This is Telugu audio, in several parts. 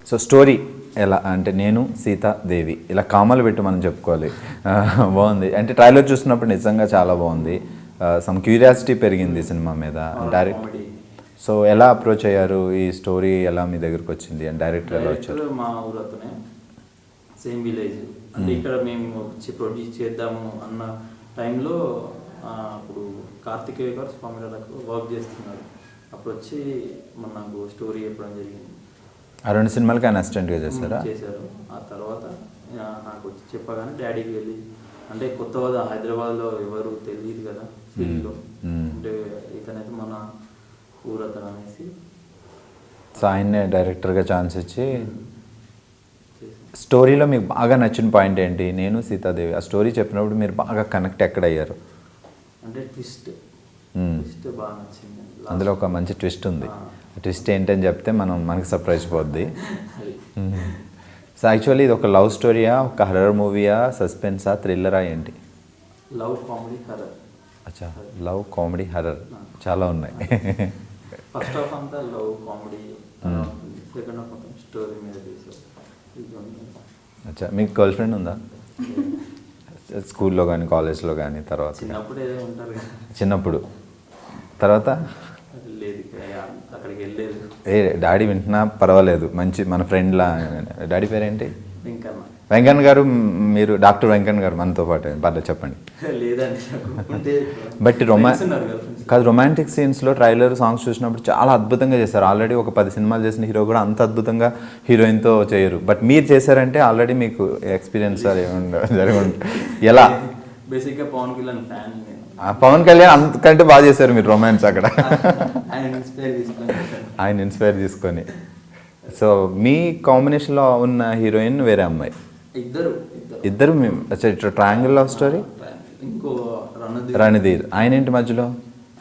సో స్టోరీ ఎలా అంటే నేను సీతాదేవి ఇలా కామలు పెట్టి మనం చెప్పుకోవాలి. బాగుంది అంటే ట్రైలర్ చూసినప్పుడు నిజంగా చాలా బాగుంది. సమ్ క్యూరియాసిటీ పెరిగింది సినిమా మీద. డైరెక్ట్ సో ఎలా అప్రోచ్ అయ్యారు, ఈ స్టోరీ ఎలా మీ దగ్గరకు వచ్చింది అండ్ డైరెక్టర్ ఎలా వచ్చారు? మా ఊరు అతనే, సేమ్ విలేజ్. అంటే ఇక్కడ మేము వచ్చి ప్రొడ్యూస్ చేద్దాము అన్న టైంలో అప్పుడు కార్తికేయ గారు స్వామిలకు వర్క్ చేస్తున్నారు. అప్పుడు వచ్చి నాకు స్టోరీ చెప్పడం జరిగింది. ఆ 2 సినిమాలకి ఆయన అసిస్టెంట్గా చేశారు. ఆ తర్వాత నాకు వచ్చి చెప్పగానే డాడీకి వెళ్ళి, అంటే కొత్తగా హైదరాబాద్లో ఎవరు తెలియదు కదా ఫీల్డ్లో, అంటే ఇతనైతే మన ఊరు అతను అనేసి సో ఆయన్నే డైరెక్టర్గా ఛాన్స్ ఇచ్చి. స్టోరీలో మీకు బాగా నచ్చిన పాయింట్ ఏంటి? నేను సీతాదేవి ఆ స్టోరీ చెప్పినప్పుడు మీరు బాగా కనెక్ట్ ఎక్కడ అయ్యారు? అంటే ట్విస్ట్ బాగా నచ్చింది. అందులో ఒక మంచి ట్విస్ట్ ఉంది. ట్విస్ట్ ఏంటని చెప్తే మనకి సర్ప్రైజ్ పోద్ది. సో యాక్చువల్లీ ఇది ఒక లవ్ స్టోరీయా, ఒక హర్రర్ మూవీయా, సస్పెన్సా, థ్రిల్లరా ఏంటి? Love comedy horror. అచ్చా, లవ్ కామెడీ హర్రర్ చాలా ఉన్నాయి. ఫస్ట్ హాఫ్ అంతా లవ్ కామెడీ, సెకండ్ హాఫ్ మొత్తం స్టోరీ మీద చేసాం. అచ్చా, మీకు గర్ల్ ఫ్రెండ్ ఉందా? స్కూల్లో కానీ కాలేజ్లో కానీ తర్వాత? చిన్నప్పుడు ఏదో ఉంటారు. చిన్నప్పుడు తర్వాత లేదు, అక్కడికి వెళ్ళలేదు. డాడీ వింటున్నా పర్వాలేదు, మంచి మన ఫ్రెండ్లా. డాడీ పేరేంటి? వెంకన్న. వెంకన్న గారు, మీరు డాక్టర్ వెంకన్న గారు మనతో పాటు పర్లేదు చెప్పండి. బట్ రొమాంటిక్ సీన్స్లో ట్రైలర్ సాంగ్స్ చూసినప్పుడు చాలా అద్భుతంగా చేశారు. ఆల్రెడీ ఒక 10 సినిమాలు చేసిన హీరో కూడా అంత అద్భుతంగా హీరోయిన్తో చేయరు. బట్ మీరు చేశారంటే ఆల్రెడీ మీకు ఎక్స్పీరియన్స్ జరిగి ఉంటుంది. ఎలా? బేసిక్గా పవన్ కళ్యాణ్ ఫ్యాన్. పవన్ కళ్యాణ్ అంతకంటే బాగా చేశారు మీరు రొమాన్స్ అక్కడ, ఆయన ఇన్స్పైర్ తీసుకొని. సో మీ కాంబినేషన్లో ఉన్న హీరోయిన్ వేరే అమ్మాయి? ఇద్దరు మేము. అచ్చా, ఇట్లా ట్రయాంగిల్ లవ్ స్టోరీ. ఇంకో రణధీర్, ఆయన ఏంటి మధ్యలో?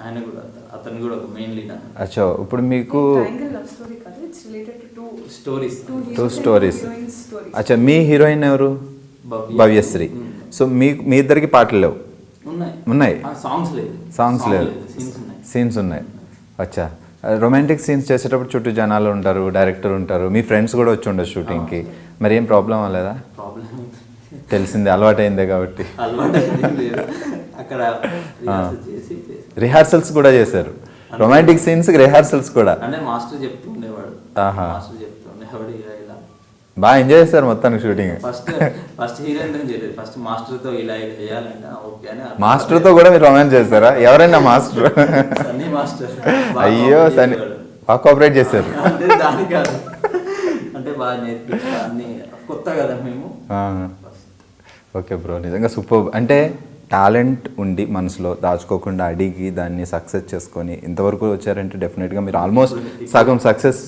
ఆయన కూడా, అతను కూడా ఒక మెయిన్ లీడ్. అచ్చా, ఇప్పుడు మీకు 2 స్టోరీస్. అచ్చా, మీ హీరోయిన్ ఎవరు? భవ్యశ్రీ. సో మీ ఇద్దరికి పాటలు లేవు? ఉన్నాయి. సాంగ్స్ లేదు, సీన్స్ ఉన్నాయి. అచ్చా, రొమాంటిక్ సీన్స్ చేసేటప్పుడు చుట్టూ జనాలు ఉంటారు, డైరెక్టర్ ఉంటారు, మీ ఫ్రెండ్స్ కూడా వచ్చి ఉండరు షూటింగ్కి. మరి ఏం ప్రాబ్లం అవ్వలేదా? తెలిసిందే, అలవాటైందే కాబట్టి. రిహార్సల్స్ కూడా చేశారు, రొమాంటిక్ సీన్స్ రిహార్సల్స్ కూడా. మాస్టర్ చెప్తూ ఉండేవాడు. బాగా ఎంజాయ్ చేస్తారు మొత్తానికి షూటింగ్. ఫస్ట్ హీరోయిన్ చేయలేదు, ఫస్ట్ మాస్టర్ తో ఇలా చేయాలంటే ఓకే అని. మాస్టర్ తో కూడా మీరు రొమాన్స్ చేస్తారా? ఎవరైనా మాస్టర్? సన్నీ మాస్టర్. అయ్యో, సన్నీ బాగా కోఆపరేట్ చేశారు. అంటే దాని కాదు, అంటే బాగా నేర్పించారు అన్ని, కొత్త కదా మేము. ఓకే బ్రో, నిజంగా సూపర్. అంటే టాలెంట్ ఉండి మనసులో దాచుకోకుండా అడిగి దాన్ని సక్సెస్ చేసుకొని ఇంతవరకు వచ్చారంటే డెఫినెట్గా మీరు ఆల్మోస్ట్ సగం సక్సెస్.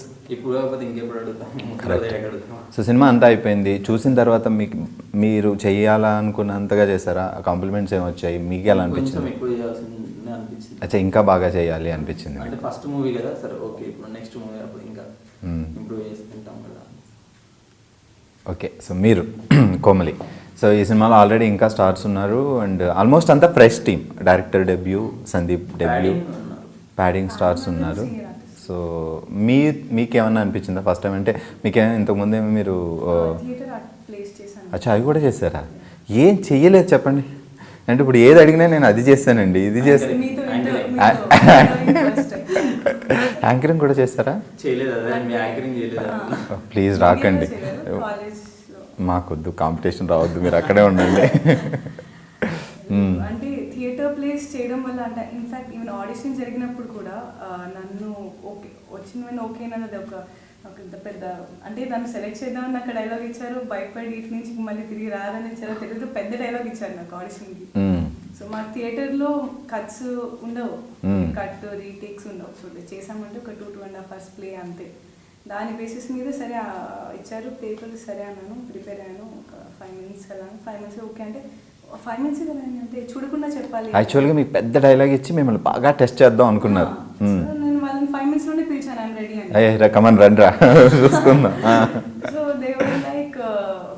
సో సినిమా అంతా అయిపోయింది, చూసిన తర్వాత మీరు చేయాలనుకున్నంతగా చేశారా? కాంప్లిమెంట్స్ ఏమి వచ్చాయి? మీకు ఎలా అనిపించింది? అచ్చా, ఇంకా బాగా చేయాలి అనిపించింది. ఫస్ట్ మూవీ కదా, సరే ఓకే, ఇప్పుడు నెక్స్ట్ మూవీ అప్పుడు ఇంకా ఇంప్రూవ్ చేసుకుంటాం కదా. ఓకే, సో మీరు కోమలి, సో ఈ సినిమాలో ఆల్రెడీ ఇంకా స్టార్స్ ఉన్నారు అండ్ ఆల్మోస్ట్ అంతా fresh team. Director debut, Sandeep debut, padding stars ఉన్నారు. సో మీకేమన్నా అనిపించిందా ఫస్ట్ టైం? అంటే మీకేమైనా ఇంతకుముందే మీరు అచ్చా అవి కూడా చేశారా? ఏం చెయ్యలేదు చెప్పండి. అంటే ఇప్పుడు ఏది అడిగినా నేను అది చేస్తానండి, ఇది చేస్తాను. యాంకరింగ్ కూడా చేస్తారా? ప్లీజ్ రాకండి, మాకొద్దు, కాంపిటీషన్ రావద్దు, మీరు అక్కడే ఉండండి. అంటే థియేటర్ ప్లేస్ చేయడం వల్ల, అంటే ఇన్ఫ్యాక్ట్ ఈవెన్ ఆడిషన్ జరిగినప్పుడు కూడా నన్ను ఓకే వచ్చిన ఓకే అన్నది ఒక పెద్ద, అంటే నన్ను సెలెక్ట్ చేద్దామని నాకు డైలాగ్ ఇచ్చారు, భయపడి ఇటు నుంచి మళ్ళీ తిరిగి రాదని ఇచ్చారో తెలియదు, పెద్ద డైలాగ్ ఇచ్చారు నాకు ఆడిషన్కి. సో మా థియేటర్లో కట్స్ ఉండవు, కట్ రీటేక్స్ ఉండవు. సో చేసామంటే ఒక 2.5 hours ప్లే అంతే. దాని బేసిస్ మీద సరే ఇచ్చారు పేపర్లు, సరే అన్నాను, ప్రిపేర్ అయ్యాను. ఒక 5 minutes వెళ్ళాను. 5 minutes ఓకే అంటే 5 minutes కదా అంటే చూడకుండా చెప్పాలి. యాక్చువల్గా మీకు పెద్ద డైలాగ్ ఇచ్చి మిమ్మల్ని బాగా టెస్ట్ చేద్దాం అనుకున్నారు. నేను వాళ్ళని 5 minutes లోనే పిలిచాను, ఐఎమ్ రెడీ అని. అయ్యా కమన్ రండ్రా చూసుకుందాం. So they were like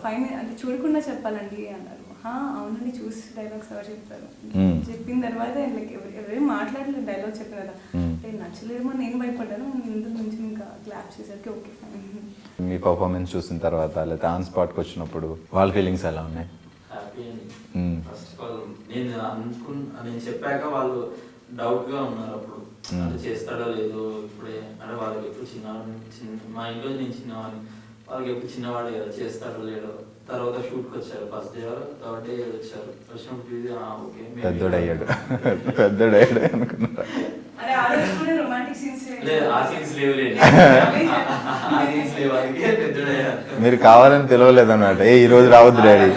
5 minutes అంటే చూడకుండా చెప్పాలండి అన్నారు. అవునండి, చూసి డైలాగ్స్ ఎవరు చెప్తారు, చెప్పింది తర్వాత లైక్ ఎవరేం మాట్లాడలేదు డైలాగ్ చెప్పిన కదా నేను నచ్చలేమో నేను భయపడ్డాను ఇందులో నుంచి ఇంకా క్లాప్ చేసరికి ఓకే ఫైన్. మీ పర్ఫార్మెన్స్ చూసిన తర్వాత లేకపోతే ఆన్ స్పాట్కి వచ్చినప్పుడు వాళ్ళ ఫీలింగ్స్ ఎలా ఉన్నాయి? హ్యాపీ అండి. ఫస్ట్ ఆఫ్ ఆల్ నేను చెప్పాక వాళ్ళు డౌట్ గా ఉన్నారు అప్పుడు, అంటే చేస్తాడో లేదో ఇప్పుడే, అంటే వాళ్ళకి ఎప్పుడు మా ఇంట్లో నేను చిన్నవాడిని, వాళ్ళకి ఎప్పుడు చిన్నవాడే కదా చేస్తాడో లేడో. తర్వాత షూట్కి వచ్చారు, ఫస్ట్ డే థర్డ్ డే వచ్చారు, వచ్చినప్పుడు చూసి ఓకే పెద్దోడయ్యాడు అనుకున్నారు. అరే ఆ రోజు కూడా రొమాంటిక్ సీన్స్ ఆ సీన్స్ లేవు మీరు కావాలని పిలవలేదన్నమాట, ఈ రోజు రావద్దు డాడీ.